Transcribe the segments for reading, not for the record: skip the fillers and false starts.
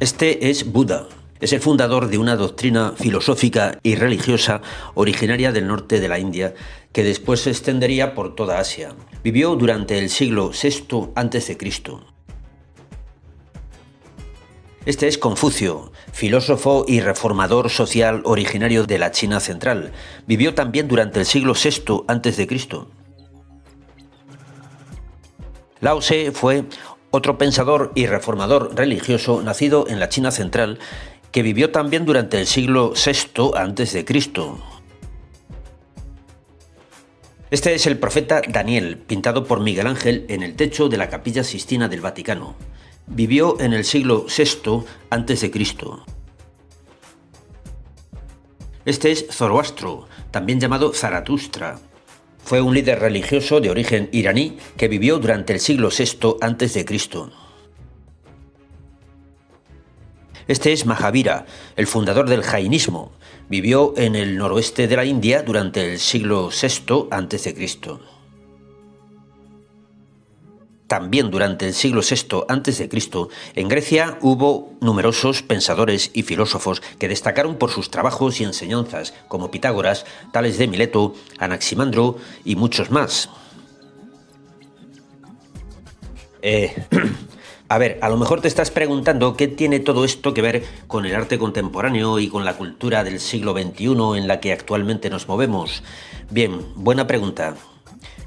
Este es Buda. Es el fundador de una doctrina filosófica y religiosa originaria del norte de la India, que después se extendería por toda Asia. Vivió durante el siglo VI a.C. Este es Confucio, filósofo y reformador social originario de la China central. Vivió también durante el siglo VI a.C. Lao Tse fue otro pensador y reformador religioso nacido en la China central que vivió también durante el siglo VI a.C. Este es el profeta Daniel, pintado por Miguel Ángel en el techo de la Capilla Sixtina del Vaticano. Vivió en el siglo VI a.C. Este es Zoroastro, también llamado Zaratustra. Fue un líder religioso de origen iraní que vivió durante el siglo VI a.C. Este es Mahavira, el fundador del jainismo. Vivió en el noroeste de la India durante el siglo VI a.C. También durante el siglo VI a.C., en Grecia hubo numerosos pensadores y filósofos que destacaron por sus trabajos y enseñanzas, como Pitágoras, Tales de Mileto, Anaximandro y muchos más. A lo mejor te estás preguntando qué tiene todo esto que ver con el arte contemporáneo y con la cultura del siglo XXI en la que actualmente nos movemos. Bien, buena pregunta.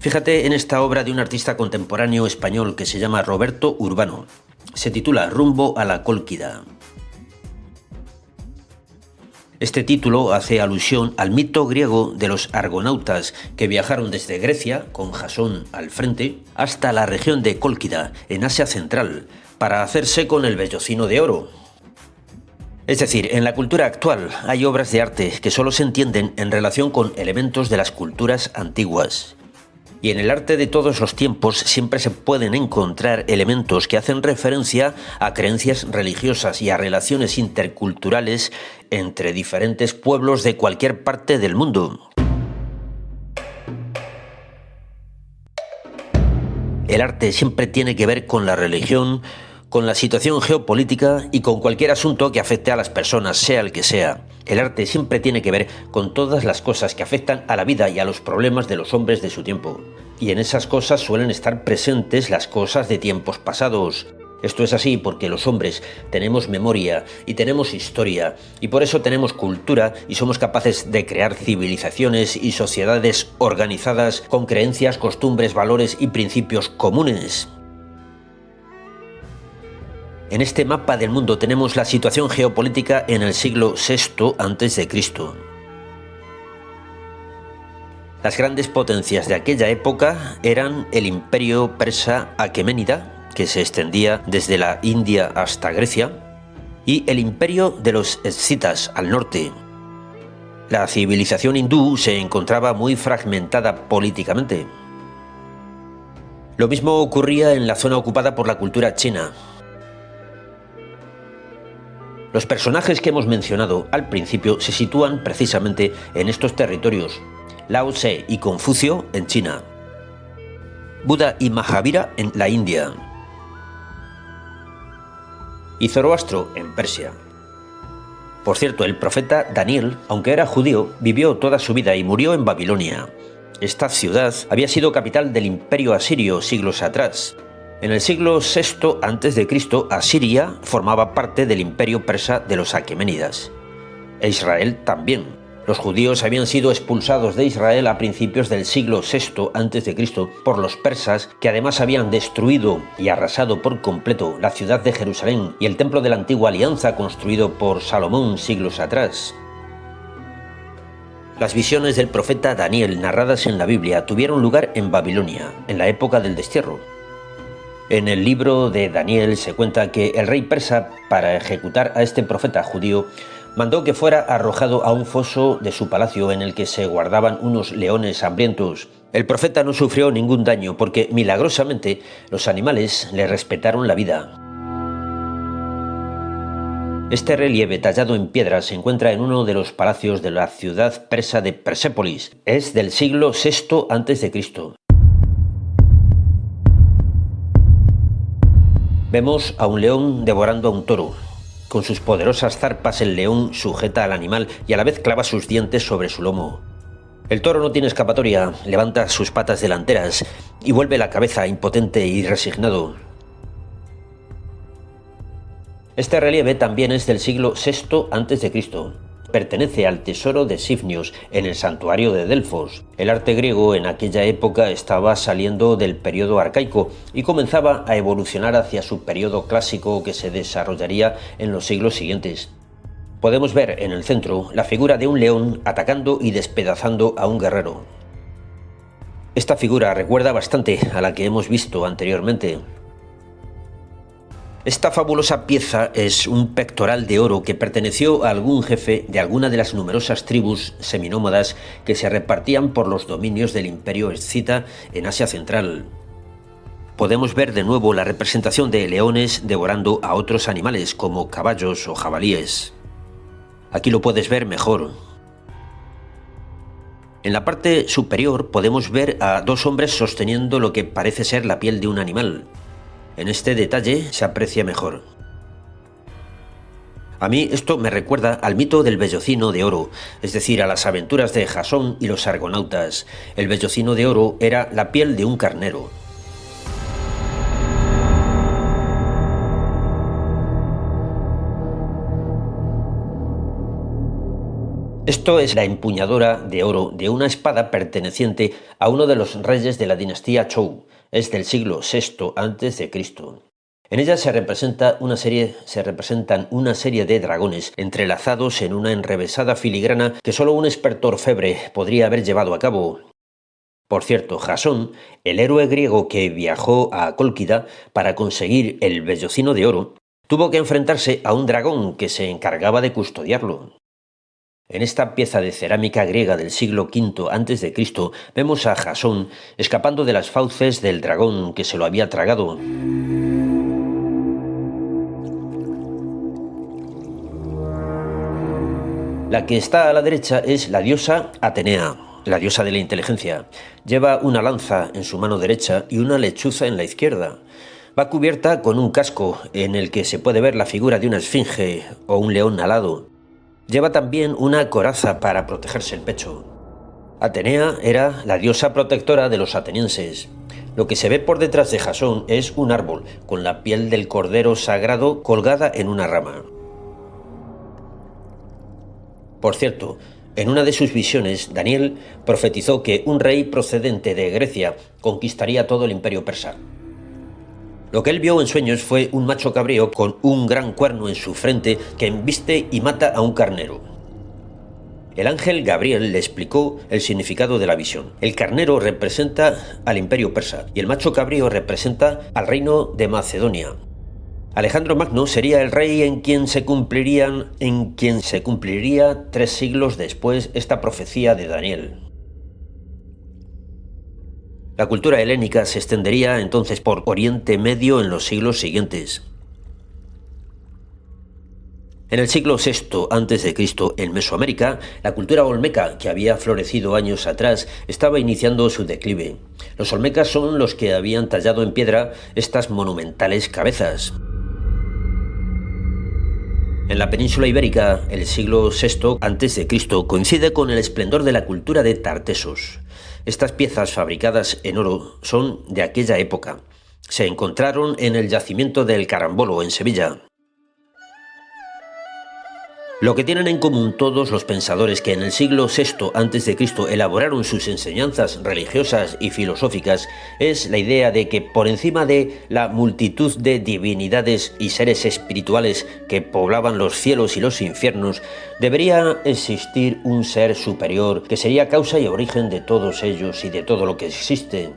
Fíjate en esta obra de un artista contemporáneo español que se llama Roberto Urbano. Se titula Rumbo a la Cólquida. Este título hace alusión al mito griego de los argonautas que viajaron desde Grecia, con Jasón al frente, hasta la región de Cólquida, en Asia Central, para hacerse con el vellocino de oro. Es decir, en la cultura actual hay obras de arte que solo se entienden en relación con elementos de las culturas antiguas. Y en el arte de todos los tiempos siempre se pueden encontrar elementos que hacen referencia a creencias religiosas y a relaciones interculturales entre diferentes pueblos de cualquier parte del mundo. El arte siempre tiene que ver con la religión, con la situación geopolítica y con cualquier asunto que afecte a las personas, sea el que sea. El arte siempre tiene que ver con todas las cosas que afectan a la vida y a los problemas de los hombres de su tiempo. Y en esas cosas suelen estar presentes las cosas de tiempos pasados. Esto es así porque los hombres tenemos memoria y tenemos historia, y por eso tenemos cultura y somos capaces de crear civilizaciones y sociedades organizadas con creencias, costumbres, valores y principios comunes. En este mapa del mundo tenemos la situación geopolítica en el siglo VI a.C. Las grandes potencias de aquella época eran el imperio persa aqueménida, que se extendía desde la India hasta Grecia, y el imperio de los escitas al norte. La civilización hindú se encontraba muy fragmentada políticamente. Lo mismo ocurría en la zona ocupada por la cultura china. Los personajes que hemos mencionado al principio se sitúan precisamente en estos territorios: Lao Tse y Confucio en China, Buda y Mahavira en la India y Zoroastro en Persia. Por cierto, el profeta Daniel, aunque era judío, vivió toda su vida y murió en Babilonia. Esta ciudad había sido capital del imperio asirio siglos atrás. En el siglo VI a.C., Asiria formaba parte del imperio persa de los aqueménidas. E Israel también. Los judíos habían sido expulsados de Israel a principios del siglo VI a.C. por los persas, que además habían destruido y arrasado por completo la ciudad de Jerusalén y el templo de la antigua alianza construido por Salomón siglos atrás. Las visiones del profeta Daniel narradas en la Biblia tuvieron lugar en Babilonia, en la época del destierro. En el libro de Daniel se cuenta que el rey persa, para ejecutar a este profeta judío, mandó que fuera arrojado a un foso de su palacio en el que se guardaban unos leones hambrientos. El profeta no sufrió ningún daño porque, milagrosamente, los animales le respetaron la vida. Este relieve tallado en piedra se encuentra en uno de los palacios de la ciudad persa de Persépolis. Es del siglo VI a.C. Vemos a un león devorando a un toro. Con sus poderosas zarpas el león sujeta al animal y a la vez clava sus dientes sobre su lomo. El toro no tiene escapatoria, levanta sus patas delanteras y vuelve la cabeza impotente y resignado. Este relieve también es del siglo VI a.C. Pertenece al tesoro de Sifnios, en el santuario de Delfos. El arte griego en aquella época estaba saliendo del periodo arcaico y comenzaba a evolucionar hacia su periodo clásico que se desarrollaría en los siglos siguientes. Podemos ver en el centro la figura de un león atacando y despedazando a un guerrero. Esta figura recuerda bastante a la que hemos visto anteriormente. Esta fabulosa pieza es un pectoral de oro que perteneció a algún jefe de alguna de las numerosas tribus seminómadas que se repartían por los dominios del imperio escita en Asia Central. Podemos ver de nuevo la representación de leones devorando a otros animales como caballos o jabalíes. Aquí lo puedes ver mejor. En la parte superior podemos ver a dos hombres sosteniendo lo que parece ser la piel de un animal. En este detalle se aprecia mejor. A mí esto me recuerda al mito del vellocino de oro, es decir, a las aventuras de Jasón y los argonautas. El vellocino de oro era la piel de un carnero. Esto es la empuñadura de oro de una espada perteneciente a uno de los reyes de la dinastía Zhou. Es del siglo VI a.C. En ella se representan una serie de dragones entrelazados en una enrevesada filigrana que solo un experto orfebre podría haber llevado a cabo. Por cierto, Jasón, el héroe griego que viajó a Cólquida para conseguir el vellocino de oro, tuvo que enfrentarse a un dragón que se encargaba de custodiarlo. En esta pieza de cerámica griega del siglo V a.C. vemos a Jasón escapando de las fauces del dragón que se lo había tragado. La que está a la derecha es la diosa Atenea, la diosa de la inteligencia. Lleva una lanza en su mano derecha y una lechuza en la izquierda. Va cubierta con un casco en el que se puede ver la figura de una esfinge o un león alado. Lleva también una coraza para protegerse el pecho. Atenea era la diosa protectora de los atenienses. Lo que se ve por detrás de Jasón es un árbol, con la piel del cordero sagrado colgada en una rama. Por cierto, en una de sus visiones, Daniel profetizó que un rey procedente de Grecia conquistaría todo el imperio persa. Lo que él vio en sueños fue un macho cabrío con un gran cuerno en su frente que embiste y mata a un carnero. El ángel Gabriel le explicó el significado de la visión. El carnero representa al imperio persa y el macho cabrío representa al reino de Macedonia. Alejandro Magno sería el rey en quien se cumpliría 3 siglos después esta profecía de Daniel. La cultura helénica se extendería entonces por Oriente Medio en los siglos siguientes. En el siglo VI a.C., en Mesoamérica, la cultura olmeca, que había florecido años atrás, estaba iniciando su declive. Los olmecas son los que habían tallado en piedra estas monumentales cabezas. En la península ibérica, el siglo VI a.C. coincide con el esplendor de la cultura de Tartesos. Estas piezas fabricadas en oro son de aquella época. Se encontraron en el yacimiento del Carambolo, en Sevilla. Lo que tienen en común todos los pensadores que en el siglo VI a.C. elaboraron sus enseñanzas religiosas y filosóficas es la idea de que por encima de la multitud de divinidades y seres espirituales que poblaban los cielos y los infiernos, debería existir un ser superior que sería causa y origen de todos ellos y de todo lo que existe.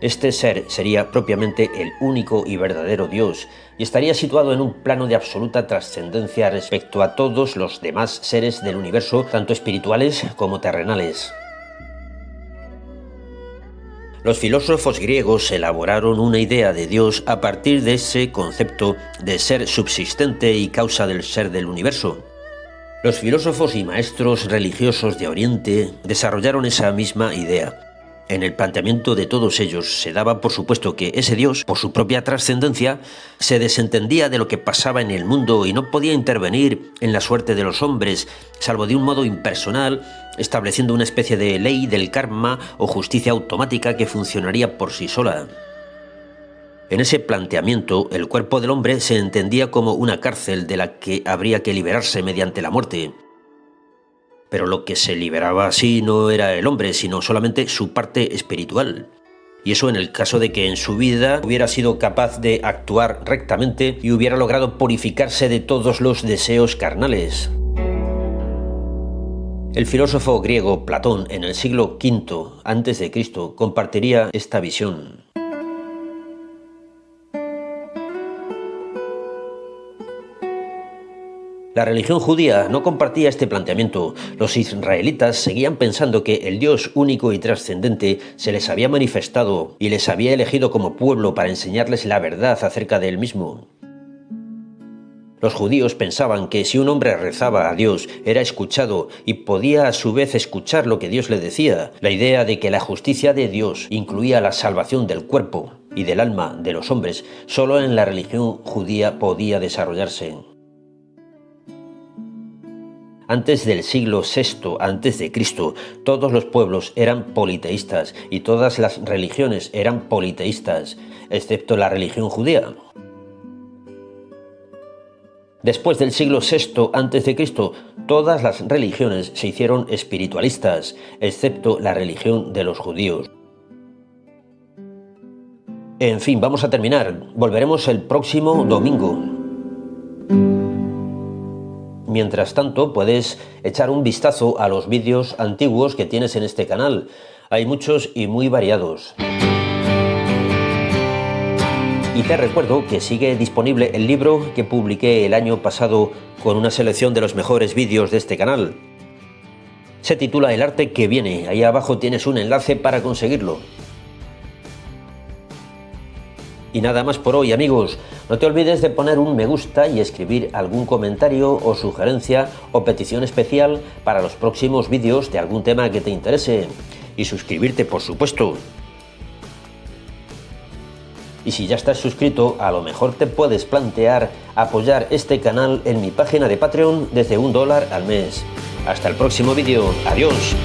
Este ser sería propiamente el único y verdadero Dios y estaría situado en un plano de absoluta trascendencia respecto a todos los demás seres del universo, tanto espirituales como terrenales. Los filósofos griegos elaboraron una idea de Dios a partir de ese concepto de ser subsistente y causa del ser del universo. Los filósofos y maestros religiosos de Oriente desarrollaron esa misma idea. En el planteamiento de todos ellos se daba por supuesto que ese Dios, por su propia trascendencia, se desentendía de lo que pasaba en el mundo y no podía intervenir en la suerte de los hombres, salvo de un modo impersonal, estableciendo una especie de ley del karma o justicia automática que funcionaría por sí sola. En ese planteamiento, el cuerpo del hombre se entendía como una cárcel de la que habría que liberarse mediante la muerte. Pero lo que se liberaba así no era el hombre, sino solamente su parte espiritual. Y eso en el caso de que en su vida hubiera sido capaz de actuar rectamente y hubiera logrado purificarse de todos los deseos carnales. El filósofo griego Platón, en el siglo V a.C., compartiría esta visión. La religión judía no compartía este planteamiento. Los israelitas seguían pensando que el Dios único y trascendente se les había manifestado y les había elegido como pueblo para enseñarles la verdad acerca de él mismo. Los judíos pensaban que si un hombre rezaba a Dios, era escuchado y podía a su vez escuchar lo que Dios le decía. La idea de que la justicia de Dios incluía la salvación del cuerpo y del alma de los hombres, solo en la religión judía podía desarrollarse. Antes del siglo VI a.C., todos los pueblos eran politeístas y todas las religiones eran politeístas, excepto la religión judía. Después del siglo VI a.C., todas las religiones se hicieron espiritualistas, excepto la religión de los judíos. En fin, vamos a terminar. Volveremos el próximo domingo. Mientras tanto, puedes echar un vistazo a los vídeos antiguos que tienes en este canal. Hay muchos y muy variados. Y te recuerdo que sigue disponible el libro que publiqué el año pasado con una selección de los mejores vídeos de este canal. Se titula El arte que viene. Ahí abajo tienes un enlace para conseguirlo. Y nada más por hoy, amigos. No te olvides de poner un me gusta y escribir algún comentario o sugerencia o petición especial para los próximos vídeos de algún tema que te interese. Y suscribirte, por supuesto. Y si ya estás suscrito, a lo mejor te puedes plantear apoyar este canal en mi página de Patreon desde $1 al mes. Hasta el próximo vídeo. Adiós.